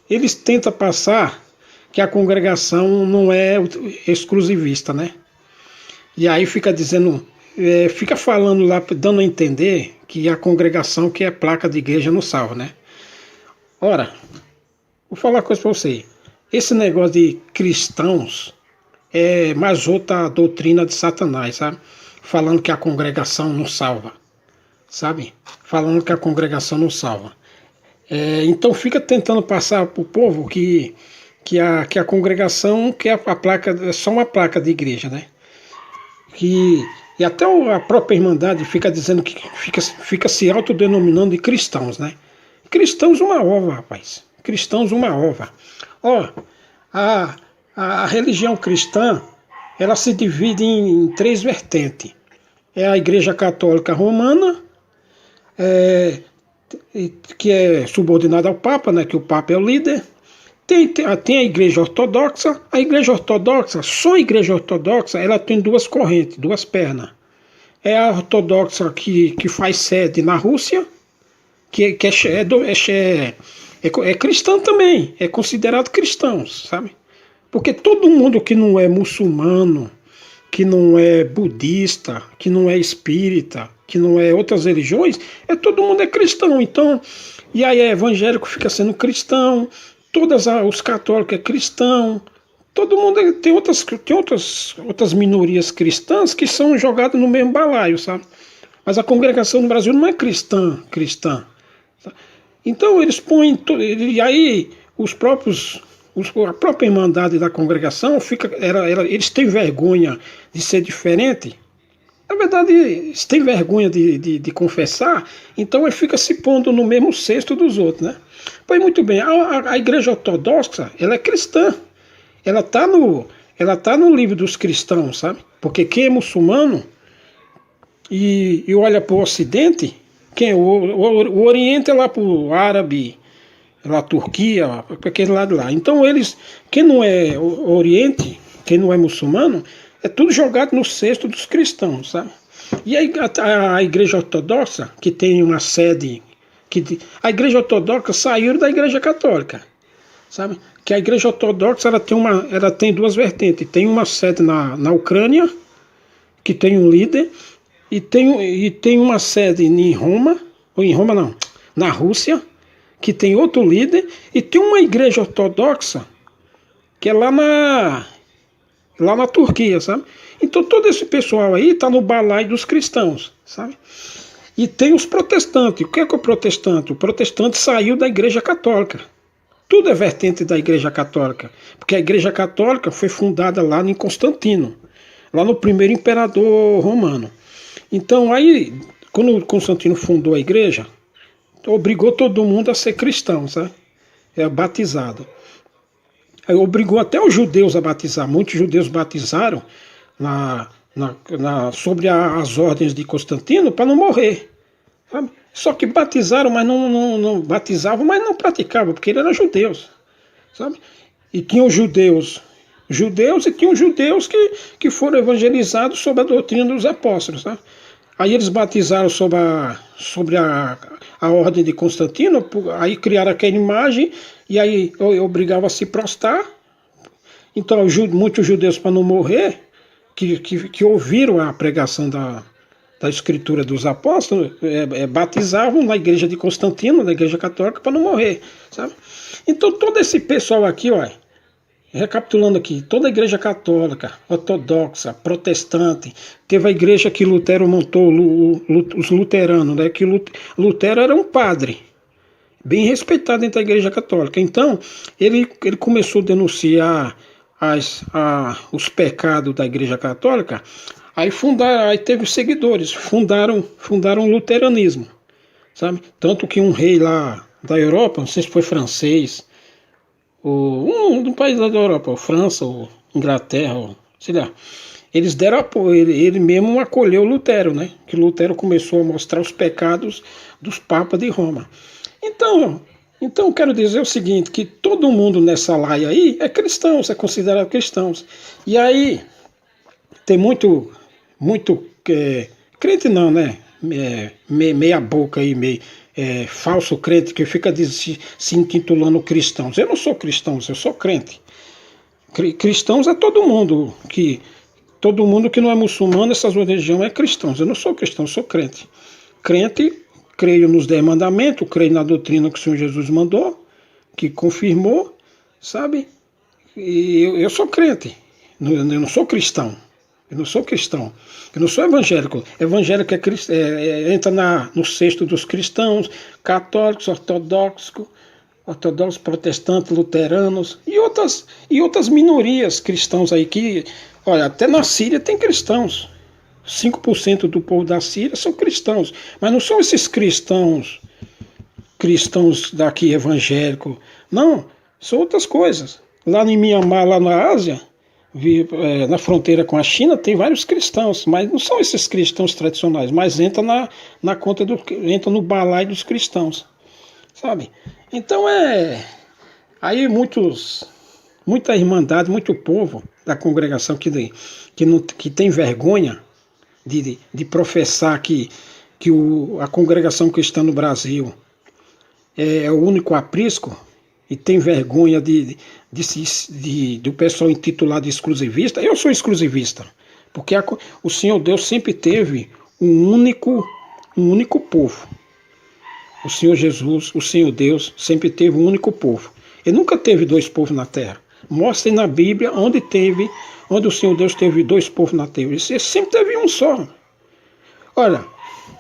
eles tentam passar que a congregação não é exclusivista, né? E aí fica dizendo, fica falando lá, dando a entender que a congregação que é placa de igreja não salva, né? Ora, vou falar uma coisa para você. Esse negócio de cristãos é mais outra doutrina de Satanás, sabe? Falando que a congregação não salva, sabe? Falando que a congregação não salva. Então fica tentando passar para o povo que a congregação que é a placa, é só uma placa de igreja, né? E até a própria Irmandade fica dizendo que fica se autodenominando de cristãos, né? Cristãos uma ova, rapaz. Cristãos uma ova. Ó, a religião cristã, ela se divide em três vertentes. É a Igreja Católica Romana, que é subordinada ao Papa, né, que o Papa é o líder. Tem a Igreja Ortodoxa. A Igreja Ortodoxa, só a Igreja Ortodoxa, ela tem duas correntes, duas pernas. É a Ortodoxa que faz sede na Rússia, que é cristã também, é considerado cristãos, sabe? Porque todo mundo que não é muçulmano, que não é budista, que não é espírita, que não é outras religiões, todo mundo é cristão. Então, e aí evangélico fica sendo cristão, os católicos é cristão, todo mundo tem outras minorias cristãs que são jogadas no mesmo balaio, sabe? Mas a congregação no Brasil não é cristã. Então eles põem, e aí a própria Irmandade da congregação eles têm vergonha de ser diferente. Na verdade, eles têm vergonha de confessar, então ele fica se pondo no mesmo cesto dos outros, né? Pois muito bem, a Igreja Ortodoxa, ela é cristã. Ela tá no livro dos cristãos, sabe? Porque quem é muçulmano e olha para o Ocidente, o Oriente é lá para o árabe, lá Turquia, para aquele lado lá. Então quem não é Oriente, quem não é muçulmano, é tudo jogado no cesto dos cristãos, sabe? E aí a Igreja Ortodoxa, que tem uma sede, a Igreja Ortodoxa saiu da Igreja Católica, sabe? Que a Igreja Ortodoxa ela tem duas vertentes. Tem uma sede na Ucrânia, que tem um líder, e tem uma sede em Roma, ou em Roma não, na Rússia, que tem outro líder, e tem uma igreja ortodoxa que é lá na Turquia, sabe? Então todo esse pessoal aí está no balaio dos cristãos, sabe? E tem os protestantes. O que é o protestante? O protestante saiu da Igreja Católica. Tudo é vertente da Igreja Católica, porque a Igreja Católica foi fundada lá em Constantino, lá no primeiro imperador romano. Então aí, quando Constantino fundou a igreja, obrigou todo mundo a ser cristão, sabe? Batizado. Aí obrigou até os judeus a batizar. Muitos judeus batizaram sobre as ordens de Constantino para não morrer, sabe? Só que batizaram, mas não batizavam, mas não praticavam, porque eles eram judeus, sabe? E tinham judeus e tinham judeus que foram evangelizados sob a doutrina dos apóstolos, sabe? Aí eles batizaram sobre a ordem de Constantino, aí criaram aquela imagem e aí obrigavam a se prostrar. Então muitos judeus, para não morrer, que ouviram a pregação da escritura dos apóstolos, batizavam na igreja de Constantino, na igreja católica, para não morrer, sabe? Então todo esse pessoal aqui, ó, recapitulando aqui, toda a igreja católica, ortodoxa, protestante, teve a igreja que Lutero montou, os luteranos, né, que Lutero era um padre, bem respeitado dentro da igreja católica. Então, ele começou a denunciar os pecados da igreja católica, aí teve os seguidores, fundaram o luteranismo, sabe? Tanto que um rei lá da Europa, não sei se foi francês, um país lá da Europa, França, ou Inglaterra, ou, sei lá, eles deram apoio, ele mesmo acolheu Lutero, né? Que Lutero começou a mostrar os pecados dos papas de Roma. Então quero dizer o seguinte, que todo mundo nessa laia aí é cristão, é considerado cristãos. E aí tem muito crente não, né? Meia boca aí, falso crente que fica se intitulando cristãos. Eu não sou cristão, eu sou crente. Cristãos é todo mundo que não é muçulmano, essas religiões é cristãos. Eu não sou cristão, eu sou crente. Crente, creio nos 10 mandamentos, creio na doutrina que o Senhor Jesus mandou, que confirmou, sabe? E eu sou crente, eu não sou cristão. Eu não sou cristão, eu não sou evangélico. Evangélico entra no cesto dos cristãos, católicos, ortodoxos, protestantes, luteranos e outras minorias cristãos aí que, olha, até na Síria tem cristãos. 5% do povo da Síria são cristãos, mas não são esses cristãos daqui evangélicos, não, são outras coisas. Lá em Mianmar, lá na Ásia, na fronteira com a China, tem vários cristãos, mas não são esses cristãos tradicionais, mas entra entra no balaio dos cristãos, sabe? Então aí muita irmandade, muito povo da congregação que tem vergonha de professar que a congregação cristã no Brasil é o único aprisco, e tem vergonha do pessoal intitular de exclusivista. Eu sou exclusivista, porque o Senhor Deus sempre teve um único povo. O Senhor Jesus, o Senhor Deus, sempre teve um único povo. Ele nunca teve 2 povos na terra. Mostrem na Bíblia onde o Senhor Deus teve 2 povos na terra. Ele sempre teve um só. Olha,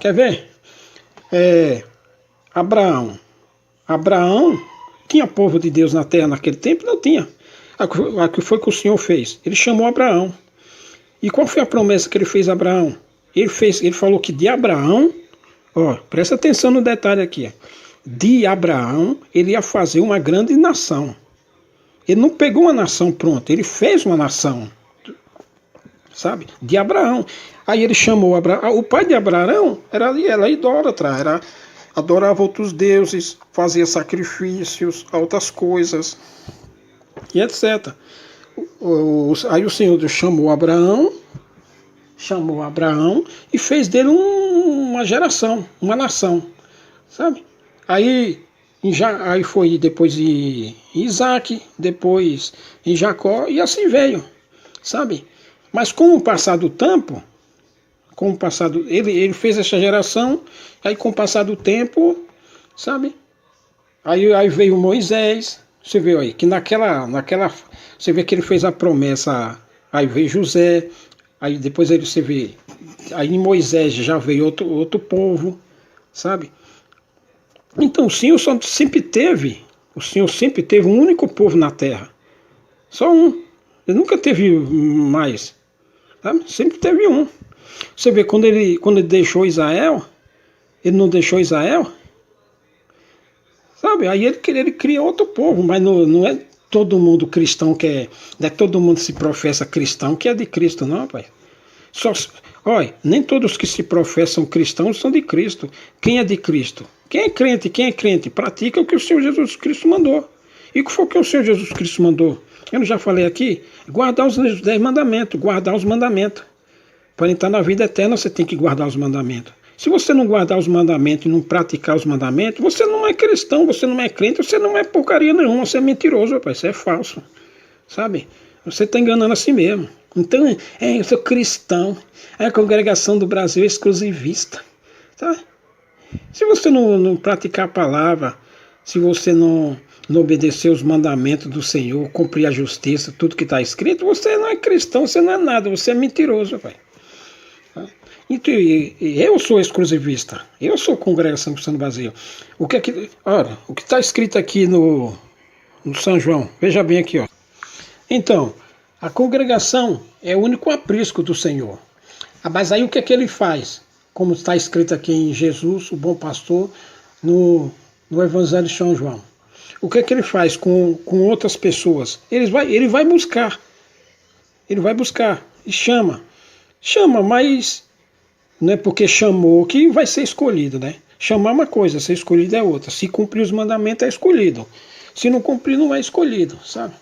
quer ver? Abraão tinha povo de Deus na terra naquele tempo? Não tinha. O que foi que o Senhor fez? Ele chamou Abraão. E qual foi a promessa que ele fez a Abraão? Ele falou que de Abraão, presta atenção no detalhe aqui, de Abraão ele ia fazer uma grande nação. Ele não pegou uma nação pronta, ele fez uma nação, sabe? De Abraão. Aí ele chamou Abraão. O pai de Abraão era idólatra, adorava outros deuses, fazia sacrifícios, outras coisas, e etc. Aí o Senhor Deus chamou Abraão e fez dele uma geração, uma nação, sabe? Aí foi depois em Isaac, depois em Jacó, e assim veio, sabe? Mas com o passar do tempo, ele fez essa geração, aí com o passar do tempo, sabe? Aí veio Moisés, você vê aí, que você vê que ele fez a promessa, aí veio José, aí depois você vê, aí em Moisés já veio outro povo, sabe? Então o Senhor sempre teve um único povo na terra, só um, ele nunca teve mais, sabe? Sempre teve um. Você vê, quando ele deixou Israel, ele não deixou Israel, sabe? Aí ele cria outro povo, mas não é todo mundo cristão não é todo mundo se professa cristão que é de Cristo, não, pai. Olha, nem todos que se professam cristãos são de Cristo. Quem é de Cristo? Quem é crente, pratica o que o Senhor Jesus Cristo mandou. E o que foi que o Senhor Jesus Cristo mandou? Eu já falei aqui, guardar os 10 mandamentos, guardar os mandamentos. Para entrar na vida eterna, você tem que guardar os mandamentos. Se você não guardar os mandamentos e não praticar os mandamentos, você não é cristão, você não é crente, você não é porcaria nenhuma, você é mentiroso, rapaz, você é falso, sabe? Você está enganando a si mesmo. Então, eu sou cristão, a congregação do Brasil é exclusivista, sabe? Se você não praticar a palavra, se você não obedecer os mandamentos do Senhor, cumprir a justiça, tudo que está escrito, você não é cristão, você não é nada, você é mentiroso, rapaz. Então, eu sou exclusivista, eu sou congregação cristã do Brasil. O que está escrito aqui no São João, veja bem aqui, ó. Então, a congregação é o único aprisco do Senhor. Mas aí o que ele faz? Como está escrito aqui em Jesus, o bom pastor, no Evangelho de São João. O que ele faz com outras pessoas? Ele vai buscar e chama, mas não é porque chamou que vai ser escolhido, né? Chamar é uma coisa, ser escolhido é outra. Se cumprir os mandamentos é escolhido. Se não cumprir, não é escolhido, sabe?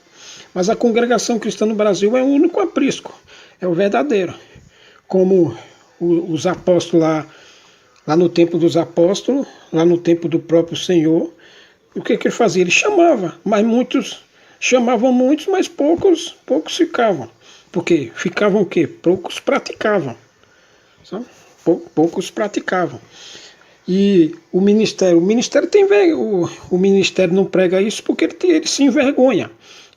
Mas a congregação cristã no Brasil é o único aprisco, é o verdadeiro. Como os apóstolos lá, lá no tempo dos apóstolos, lá no tempo do próprio Senhor, o que ele fazia? Ele chamava, mas chamavam muitos, mas poucos ficavam. Porque ficavam o quê? Poucos praticavam. Sabe? Poucos praticavam. E o ministério tem o ministério não prega isso porque ele se envergonha.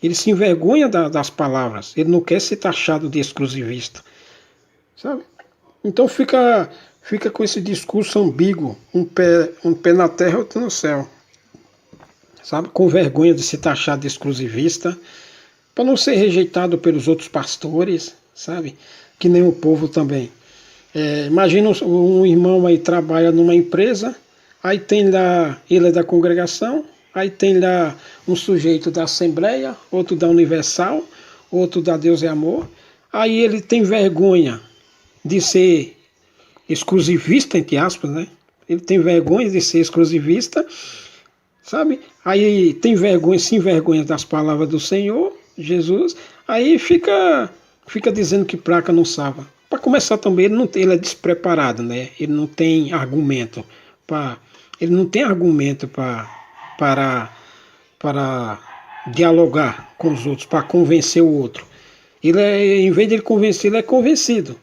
Ele se envergonha das palavras. Ele não quer ser taxado de exclusivista. Sabe? Então fica com esse discurso ambíguo, um pé na terra e outro no céu. Sabe? Com vergonha de ser taxado de exclusivista, para não ser rejeitado pelos outros pastores, sabe? Que nem o povo também. Imagina um irmão aí trabalha numa empresa, aí tem lá, ele é da congregação, aí tem lá um sujeito da Assembleia, outro da Universal, outro da Deus é Amor, aí ele tem vergonha de ser exclusivista, entre aspas, né? Ele tem vergonha de ser exclusivista, sabe? Aí tem vergonha, se envergonha das palavras do Senhor, Jesus, aí fica dizendo que placa não salva. Para começar também, ele é despreparado, né? Ele não tem argumento para dialogar com os outros, para convencer o outro. Em vez de ele convencer, ele é convencido.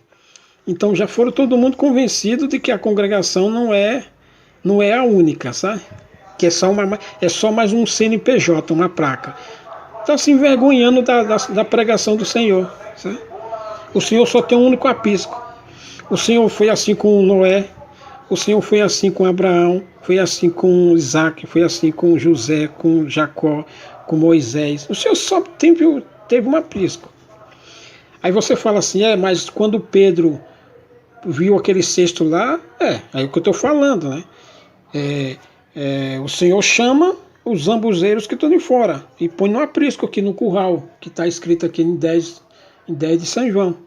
Então já foram todo mundo convencido de que a congregação não é a única, sabe? Que é só mais um CNPJ, uma placa. Está se envergonhando da pregação do Senhor, sabe? O Senhor só tem um único aprisco. O Senhor foi assim com Noé, o Senhor foi assim com Abraão, foi assim com Isaac, foi assim com José, com Jacó, com Moisés. O Senhor só teve um aprisco. Aí você fala assim, mas quando Pedro viu aquele cesto lá, é o que eu estou falando, né? O Senhor chama os zambuzeiros que estão de fora e põe no aprisco aqui no curral, que está escrito aqui em 10 de São João.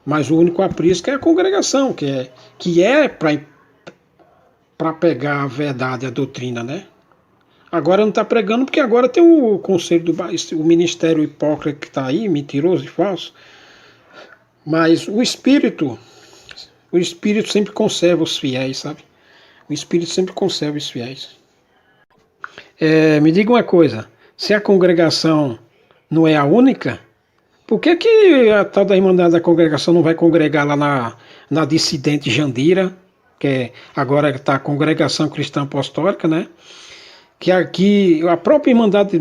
Mas o único aprisco é a congregação, que é para pegar a verdade, a doutrina, né? Agora não está pregando porque agora tem o conselho o ministério hipócrita que está aí, mentiroso e falso. Mas o Espírito sempre conserva os fiéis, sabe? O Espírito sempre conserva os fiéis. Me diga uma coisa, se a congregação não é a única, por que a tal da Irmandade da Congregação não vai congregar lá na dissidente Jandira, que agora está a Congregação Cristã Apostólica, né? Que aqui a própria Irmandade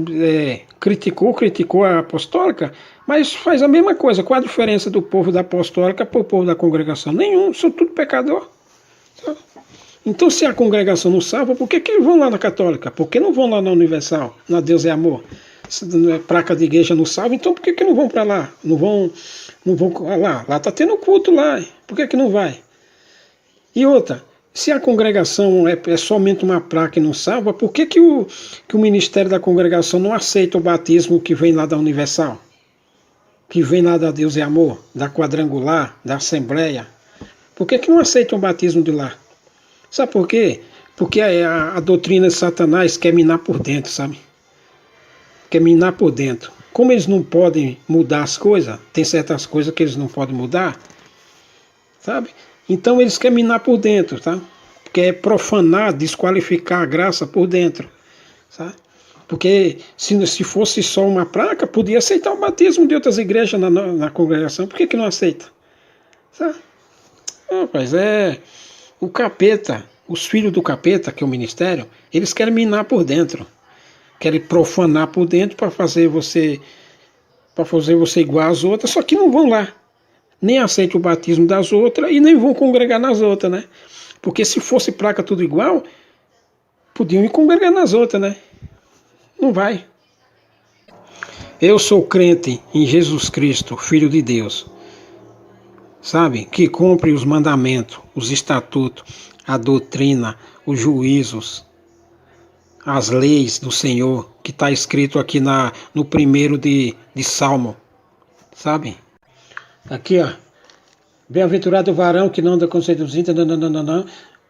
criticou a Apostólica, mas faz a mesma coisa. Qual a diferença do povo da Apostólica para o povo da Congregação? Nenhum, são tudo pecador. Então, se a congregação não salva, por que vão lá na Católica? Por que não vão lá na Universal, na Deus é Amor? Se placa de igreja não salva, então por que não vão para lá? Não vão lá está tendo culto lá, por que não vai? E outra, se a congregação é somente uma placa e não salva, por que o ministério da congregação não aceita o batismo que vem lá da Universal? Que vem lá da Deus é Amor, da Quadrangular, da Assembleia? Por que não aceitam o batismo de lá? Sabe por quê? Porque a doutrina de Satanás quer minar por dentro, sabe? Quer minar por dentro. Como eles não podem mudar as coisas, tem certas coisas que eles não podem mudar, sabe? Então eles querem minar por dentro, tá? Quer profanar, desqualificar a graça por dentro, sabe? Porque se fosse só uma placa, podia aceitar o batismo de outras igrejas na congregação. Por que não aceita? Sabe? Rapaz, o capeta, os filhos do capeta, que é o ministério, eles querem minar por dentro. Querem profanar por dentro para fazer você igual às outras, só que não vão lá. Nem aceitam o batismo das outras e nem vão congregar nas outras, né? Porque se fosse placa tudo igual, podiam ir congregar nas outras, né? Não vai. Eu sou crente em Jesus Cristo, Filho de Deus. Sabe? Que cumpre os mandamentos, os estatutos, a doutrina, os juízos, as leis do Senhor, que está escrito aqui no primeiro de Salmo. Sabe? Aqui, ó. Bem-aventurado o varão que não anda com seduzindo,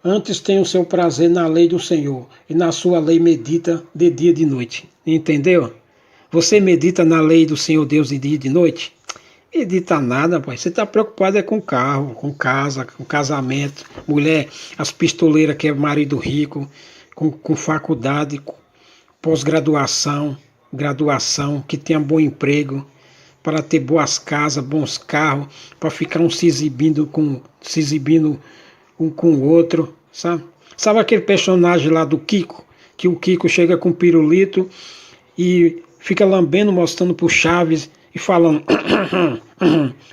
antes tem o seu prazer na lei do Senhor, e na sua lei medita de dia e de noite. Entendeu? Você medita na lei do Senhor Deus de dia e de noite? Medita nada, pai. Você está preocupado é com carro, com casa, com casamento, mulher, as pistoleiras que é marido rico, com faculdade, pós-graduação, graduação, que tenha bom emprego, para ter boas casas, bons carros, para ficar um se exibindo um com o outro, sabe? Sabe aquele personagem lá do Kiko, que o Kiko chega com pirulito e fica lambendo, mostrando pro Chaves e falando,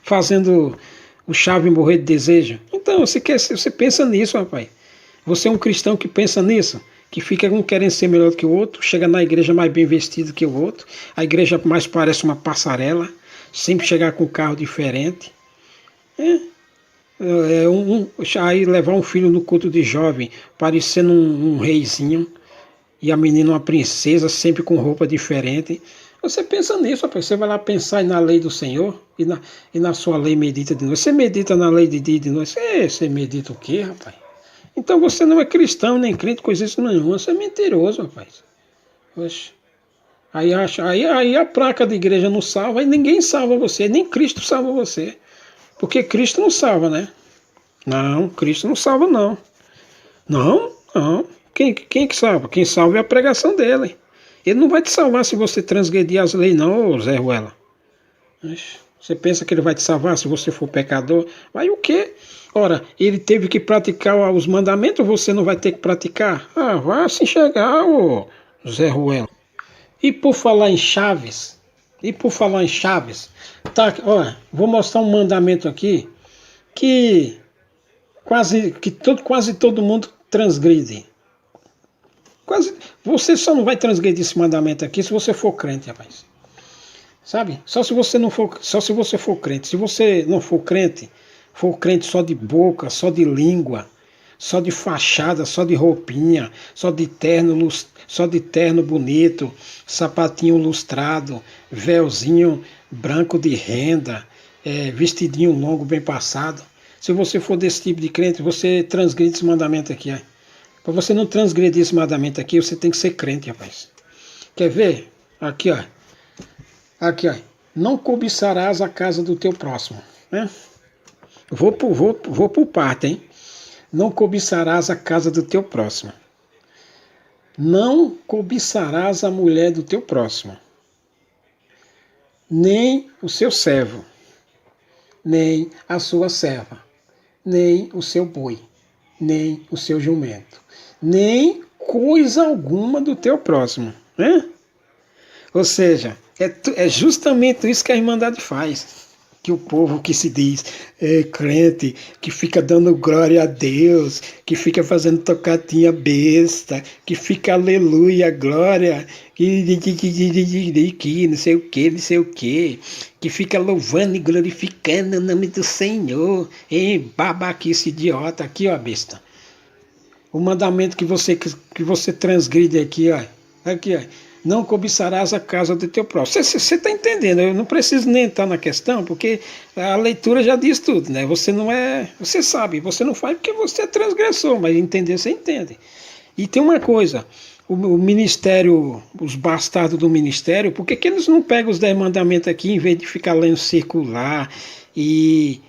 fazendo o Chaves morrer de desejo. Então, você pensa nisso, rapaz. Você é um cristão que pensa nisso, que fica um querendo ser melhor do que o outro, chega na igreja mais bem vestido que o outro, a igreja mais parece uma passarela, sempre chegar com um carro diferente. Aí levar um filho no culto de jovem, parecendo um reizinho, e a menina uma princesa, sempre com roupa diferente. Você pensa nisso, rapaz. Você vai lá pensar na lei do Senhor e na sua lei medita de noite. Você medita na lei de dia e de noite. Você medita o quê, rapaz? Então você não é cristão, nem crente, coisa isso nenhuma. Você é mentiroso, rapaz. Oxe. Aí a placa da igreja não salva, e ninguém salva você, nem Cristo salva você. Porque Cristo não salva, né? Não, Cristo não salva, não. Não, não. Quem que salva? Quem salva é a pregação dele. Ele não vai te salvar se você transgredir as leis, não, Zé Ruela. Você pensa que ele vai te salvar se você for pecador? Vai o quê? Ora, ele teve que praticar os mandamentos, você não vai ter que praticar? Ah, vai se enxergar, ô Zé Ruela. E por falar em Chaves, tá, ó, vou mostrar um mandamento aqui que quase todo mundo transgride. Você só não vai transgredir esse mandamento aqui se você for crente, rapaz. Sabe? Só se você for crente. Se você não for crente só de boca, só de língua, só de fachada, só de roupinha, só de terno bonito, sapatinho lustrado, véuzinho branco de renda, vestidinho longo bem passado. Se você for desse tipo de crente, você transgride esse mandamento aqui. Para você não transgredir esse mandamento aqui, você tem que ser crente, rapaz. Quer ver? Aqui, ó. Aqui, ó. Não cobiçarás a casa do teu próximo, né? Vou por parte, hein? Não cobiçarás a casa do teu próximo. Não cobiçarás a mulher do teu próximo. Nem o seu servo, nem a sua serva, nem o seu boi, nem o seu jumento, nem coisa alguma do teu próximo, né? Ou seja, é justamente isso que a Irmandade faz. Que o povo que se diz crente, que fica dando glória a Deus, que fica fazendo tocatinha besta, que fica aleluia, glória, que não sei o que fica louvando e glorificando o nome do Senhor. Babaquice idiota, aqui ó, besta. O mandamento que você transgride aqui, ó. Aqui, ó. Não cobiçarás a casa do teu próximo. Você está entendendo? Eu não preciso nem entrar na questão, porque a leitura já diz tudo, né? Você não é. Você sabe, você não faz porque você é transgressor, mas entender você entende. E tem uma coisa: o ministério, os bastardos do ministério, por que eles não pegam os 10 mandamentos aqui em vez de ficar lendo circular e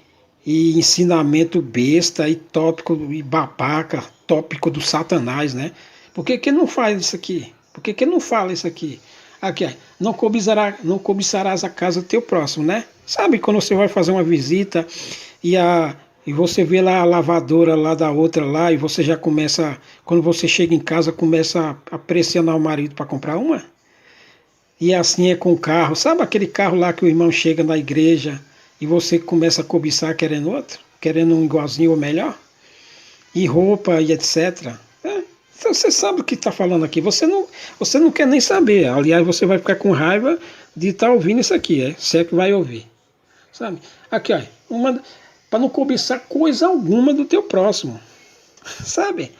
ensinamento besta e tópico e babaca, tópico do Satanás, né? Por que não faz isso aqui? Por que não fala isso aqui? Aqui, não cobiçarás a casa do teu próximo, né? Sabe quando você vai fazer uma visita e você vê lá a lavadora lá da outra lá e você já começa, quando você chega em casa, começa a pressionar o marido para comprar uma? E assim é com o carro. Sabe aquele carro lá que o irmão chega na igreja e você começa a cobiçar querendo outro? Querendo um igualzinho ou melhor? E roupa e etc. Então você sabe o que está falando aqui. Você não quer nem saber. Aliás, você vai ficar com raiva de estar ouvindo isso aqui, se é que vai ouvir. Sabe? Aqui, ó. Para não cobiçar coisa alguma do teu próximo. Sabe?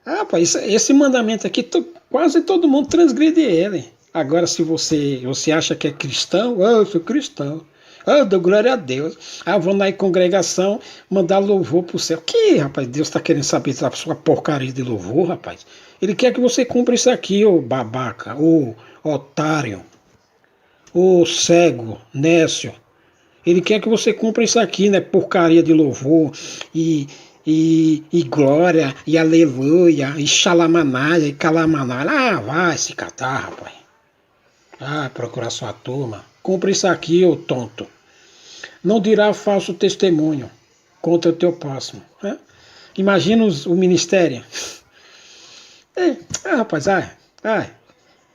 Rapaz, esse mandamento aqui, quase todo mundo transgride ele. Agora, se você acha que é cristão, eu sou cristão. Eu dou glória a Deus. Vou na congregação mandar louvor pro céu. Que, rapaz, Deus está querendo saber da sua porcaria de louvor, rapaz. Ele quer que você cumpra isso aqui, ô babaca, ô otário, ô cego, nécio. Ele quer que você cumpra isso aqui, né? Porcaria de louvor e glória e aleluia e xalamanaia e calamanária. Ah, vai se catar, rapaz. Ah, procurar sua turma. Cumpra isso aqui, ô tonto. Não dirá falso testemunho contra o teu próximo. Né? Imagina o ministério. Rapaz,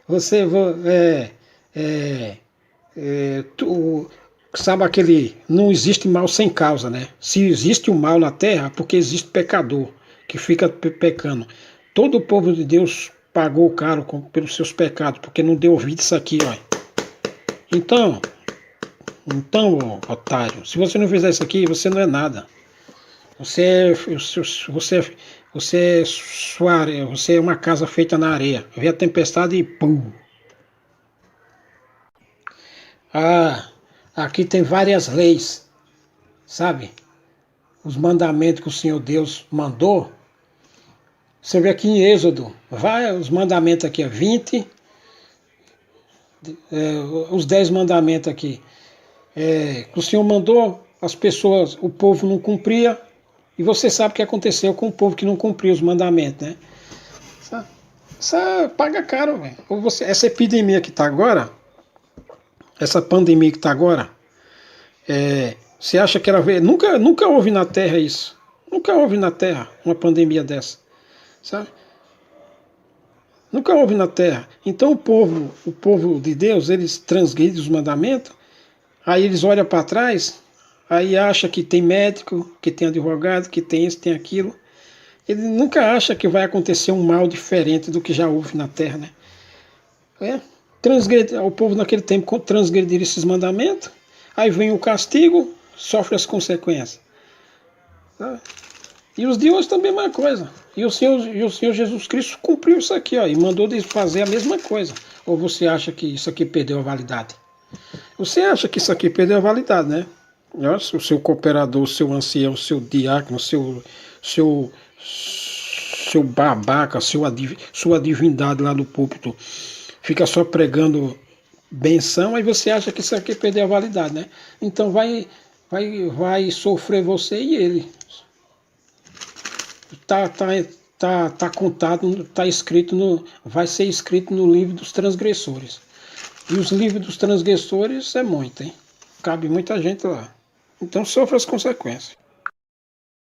você sabe aquele, não existe mal sem causa, né? Se existe o mal na terra, porque existe pecador que fica pecando. Todo o povo de Deus pagou caro pelos seus pecados, porque não deu ouvido isso aqui, ó. Então, otário, se você não fizer isso aqui, você não é nada. Você é uma casa feita na areia. Vem a tempestade e pum. Ah, aqui tem várias leis, sabe? Os mandamentos que o Senhor Deus mandou. Você vê aqui em Êxodo, vai os mandamentos aqui, 20, os 10 mandamentos aqui. Que o Senhor mandou, as pessoas, o povo não cumpria, e você sabe o que aconteceu com o povo que não cumpriu os mandamentos, né? Isso paga caro, velho. Essa epidemia que está agora, essa pandemia que está agora, você acha que ela veio? Nunca houve na Terra isso. Nunca houve na Terra uma pandemia dessa, sabe? Nunca houve na Terra. Então o povo de Deus, eles transgridem os mandamentos, aí eles olham para trás, aí acha que tem médico, que tem advogado, que tem isso, tem aquilo. Ele nunca acha que vai acontecer um mal diferente do que já houve na Terra, né? O povo naquele tempo transgredir esses mandamentos, aí vem o castigo, sofre as consequências. Sabe? E os de hoje também é a mesma coisa. E o Senhor Jesus Cristo cumpriu isso aqui, ó, e mandou fazer a mesma coisa. Ou você acha que isso aqui perdeu a validade? Você acha que isso aqui perdeu a validade, né? Nossa, o seu cooperador, o seu ancião, o seu diácono, seu babaca, sua divindade lá no púlpito fica só pregando benção, aí você acha que isso aqui perdeu a validade, né? Então vai sofrer você e ele. Tá contado, vai ser escrito no livro dos transgressores. E os livros dos transgressores é muito, hein? Cabe muita gente lá. Então sofra as consequências.